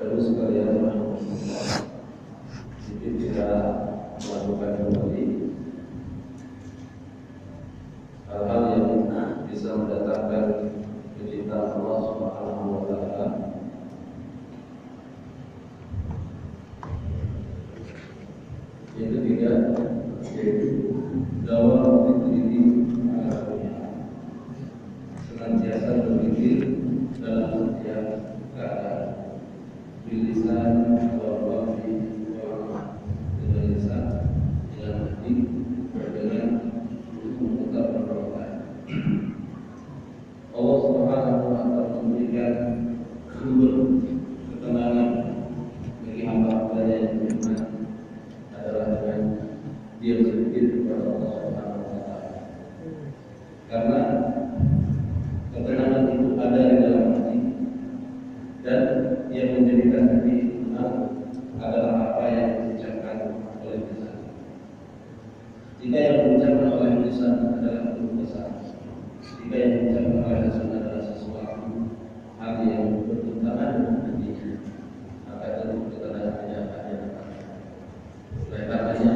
Terus sekalian sedikit kita melakukan kembali hal-hal yang bisa mendatangkan kecintaan Allah Subhanahu wa Ta'ala. Yang ketiga yaitu dakwah fikri senantiasa berpikir dalam setiap keadaan bilisan wa qalbi wa dengan lisan, dengan hati, dengan tetap berdoa. Allah Subhanahu wa Ta'ala memberikan sumber ketenangan bagi hamba-hamba yang beriman adalah dengan dia berpikir kepada Allah Subhanahu wa Ta'ala. Karena ketenangan itu ada di dalam hati, dan yang menjadikan hati tenang adalah apa yang diucapkan oleh lisan. Jika yang diucapkan oleh lisan adalah kebesaran, jika yang diucapkan oleh lisan adalah sesuatu hal yang bertentangan dengan hatinya, maka tentu ketenangannya akan datang. Oleh karenanya,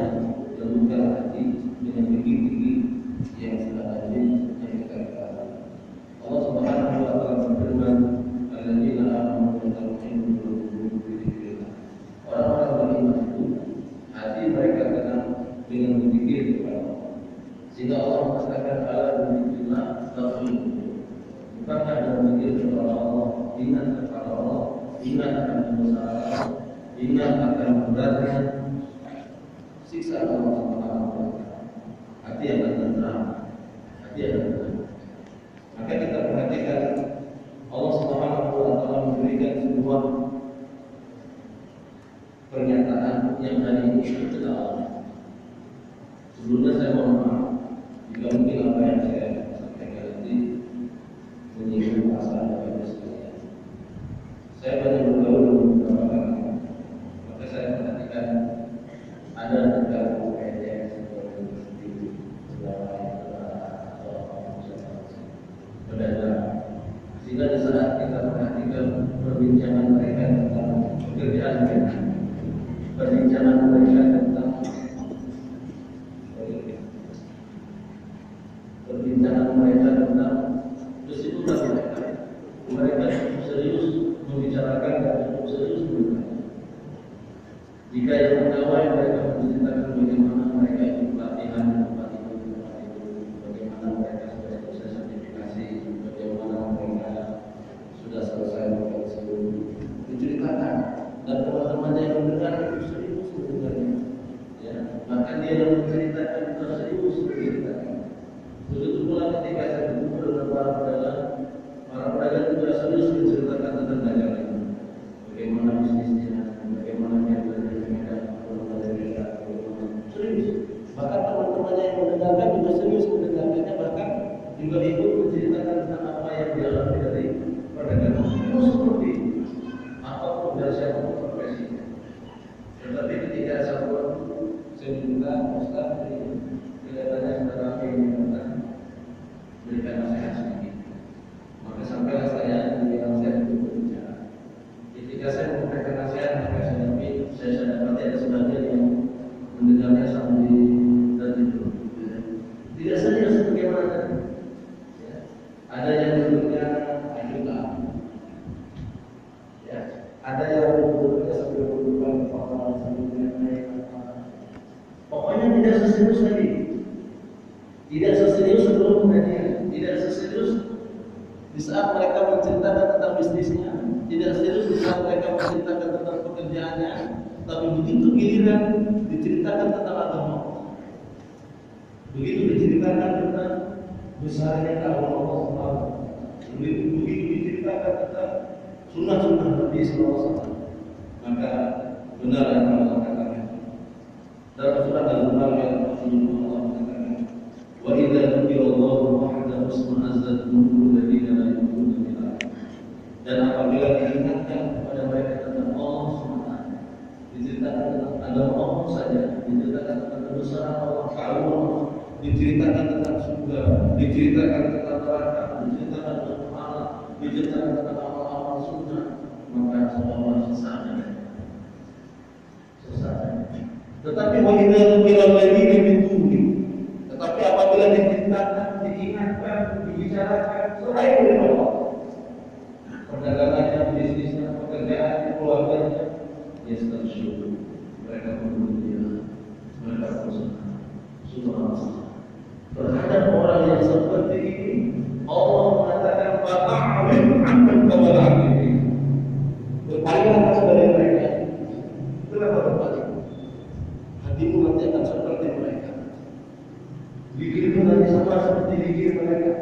lembutkan hati dengan gigi-gigi yang sudah wajib yang kita ketahui. Allah Subhanahu wa Ta'ala berfirman, "Alladzina amanu wa tatma'innu qulubuhum bi dzikrillah." Orang-orang beriman itu hati mereka tenang dengan berzikir kepada Allah. Sehingga Allah mengatakan ala dzikrillah tatma'innul. Bukankah dengan berzikir kepada Allah, ingat kepada Allah, ingat akan dosa Allah, ingat akan beratnya siksa Allah Subhanahu wa Ta'ala, hati akan tenang, hati akan tenang. Maka kita perhatikan Allah Subhanahu wa Ta'ala memberikan sebuah pernyataan yang hari ini kita alami. Sebelumnya saya mohon maaf jika mungkin apa yang saya sampaikan nanti menyinggung perasaan Bapak sekalian. Saya banyak bergaul dengan beberapa orang, maka saya perhatikan ada beberapa kajian seperti pedagang. Sehingga di saat kita perhatikan perbincangan mereka tentang pekerjaan mereka, perbincangan mereka tentang kesibukan mereka serius membicarakan dan cukup serius berbicara. Jika yang pegawai mereka menceritakan bagaimana mereka ikut pelatihan, bagaimana mereka sudah selesai sertifikasi, bagaimana mereka sudah selesai berpensiun, diceritakan, dan teman-temannya yang mendengar itu serius mendengarnya. Ya, maka dia yang menceritakan itu serius menceritakan. Begitu pula ketika saya bertemu dengan para pedagang juga serius menceritakan tentang dagangannya, bagaimana bisnisnya, bagaimana serius. Bahkan teman-temannya yang mendengarkan juga serius mendengarkannya, bahkan juga ikut menceritakan tentang apa yang dialami dari perdagangan. Itu seperti apapun dari siapapun profesinya. Tetapi ketika satu waktu saya minta Ustaz kelihatannya saudara ingin berikan nasihat sedikit. Maka sampailah saya di nasihat itu berbicara. Ketika saya memberikan nasihat, maka saya dapati ada sebagian yang mendengarnya sambil tertidur. Tidak serius bagaimana tadi. Ya. Ada yang duduknya ajuda. Ya. Ada yang duduknya sambil berdudukan kepala, sambil naik. Pokoknya tidak seserius tadi. Tidak seserius sebelum kajian. Tidak seserius di saat mereka menceritakan tentang bisnisnya. Tidak serius di saat mereka menceritakan tentang pekerjaannya. Tapi begitu giliran diceritakan tentang agama, begitu diceritakan tentang besarnya dakwah Allah Subhanahu, begitu diceritakan tentang sunnah-sunnah Nabi Sallallahu Alaihi Wasallam, maka benar yang Allah katakan dalam surat Al-Mulk ayat 40 Allah mengatakan, wa idza dzukirallahu wahdahu isma'azzat qulubul ladzina la yu'minuna bil akhirah. Dan apabila diingatkan kepada mereka tentang Allah Subhanahu, diceritakan tentang agama Allah saja, diceritakan tentang kebesaran Allah, keagungan Allah, diceritakan tentang surga, diceritakan tentang neraka, diceritakan tentang pahala, diceritakan tentang amal-amal sunnah, maka seolah sesat. Tetapi wanita bilang lagi lebih tinggi. Tetapi apabila diceritakan, diingatkan, dibicarakan, selain dari Allah, perdagangannya, bisnisnya, pekerjaannya, keluarganya, dia tersyukur. Mereka memuji, mereka bersenang. Subhanallah. Terhadap orang yang seperti ini, Allah mengatakan fata'amil amal kawala'amil. Berpalinglah dari mereka. Kenapa berpaling? Hatimu nanti akan seperti mereka. Pikirmu nanti sama seperti pikir mereka.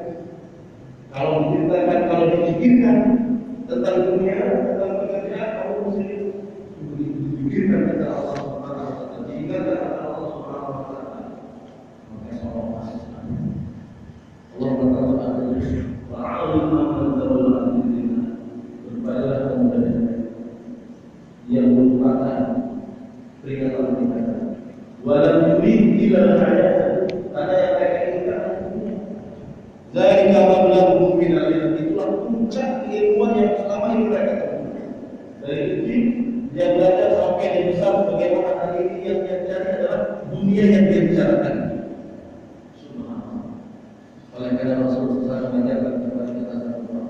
Kalau diceritakan, kalau dipikirkan tentang dunia, tentang pekerjaan, kamu mesti dipikirkan tentang Allah Subhanahu wa Ta'ala. Diingatkan tentang Allah Subhanahu wa Ta'ala. Maka Allah masih senang. Allah berkata, "Wa'alim man tawalla an-dinina." Berbaiklah kamu dari yang merupakan peringatan kita. Walam yurid ila hayat, karena yang mereka inginkan dunia. Zalika mablaghuhum min al-ilm, itulah puncak ilmuwan yang selama ini mereka temui. Dari kecil dia belajar sampai dia besar bagaimana hari ini yang dia cari adalah dunia yang dia bicarakan. Subhanallah. Oleh karena Rasulullah SAW mengajarkan kepada kita semua,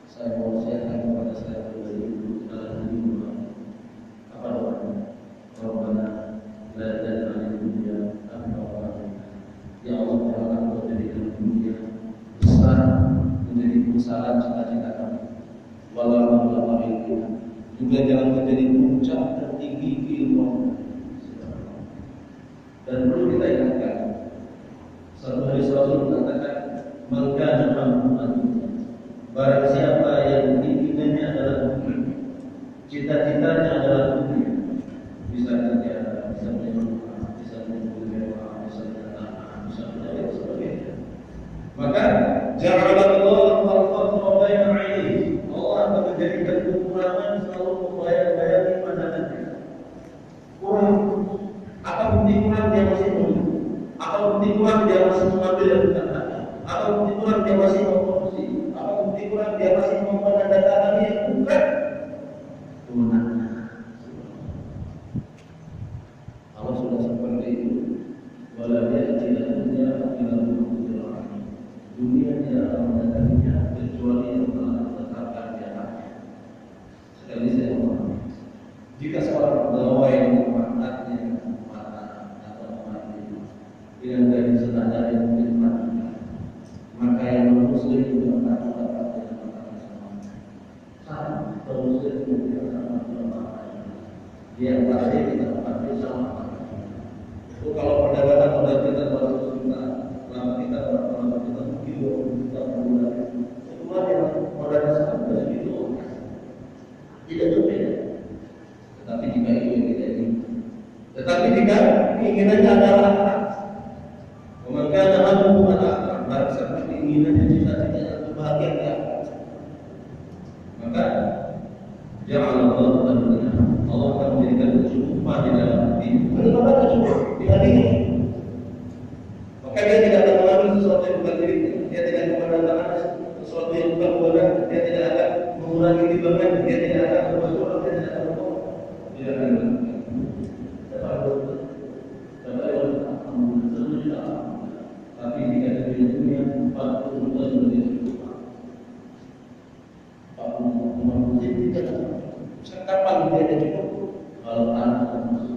saya mau wasiatkan kepada saya pribadi dalam hidup apa doanya? Rabbana la taj'al dunya akbar. Ya Allah, jangan Engkau jadikan dunia besar menjadi pusaran cita-cita kami. Walau mablagha ilmina, juga jangan menjadi puncak tertinggi keilmuan. Dan perlu kita ingatkan, satu hadis Rasul mengatakan, "Man kana hammuhu barang siapa yang inginannya adalah dunia, cita-citanya adalah dunia, bisa kerja, bisa menyembuhkan, bisa menyembuhkan, bisa menyatakan, bisa menyatakan sebagainya. Maka ja'alallahu al-fadla baina 'ainaihi. Allah akan menjadikan kekurangan selalu membayang-bayangi pandangannya. Kurang. Apa bukti kurang dia masih menunggu? Apa bukti kurang dia masih mengambil yang bukan haknya? Apa bukti kurang dia masih memproduksi? Apa bukti kurang dia masih menandatangani yang bukan kewenangannya? Kalau sudah seperti itu, walau dia tidak punya dunia tidak akan mendatanginya kecuali yang telah ditetapkan di atasnya. Sekali saya memahami, jika seorang pegawai yang memanfaatnya atau memanfaatnya dengan gaji standar yang mungkin juga, maka yang non-muslim juga akan mendapatkan sama. Sama, non-muslim juga sama. Dia pasti tidak pasti sama. Itu kalau perdagangan modal kita 200 juta, lama kita mungkin 20 juta per bulan. Semua yang modalnya sama segitu, tidak berbeda. Tetapi jika itu yang tidak inginkan, tetapi jika keinginannya adalah akhirat, maka dalam hubungan akhirat, bangsa keinginannya cita-citanya kebahagiaan di akhirat, maka jangan Allah akan menjadikan kecukupan di dalam hati. Kenapa kecukupan di hatinya? Maka dia tidak akan mengambil sesuatu yang bukan miliknya. Dia tidak akan mendatangkan sesuatu yang bukan kewajiban. Dia tidak akan mengurangi timbangan. Dia tidak akan berbuat, dia tidak akan berbuat. Dia akan tapi jika di dunia 40 tahun lebih cukup. 40 tahun tidak. Kapan dia ada cukup? Kalau anak masuk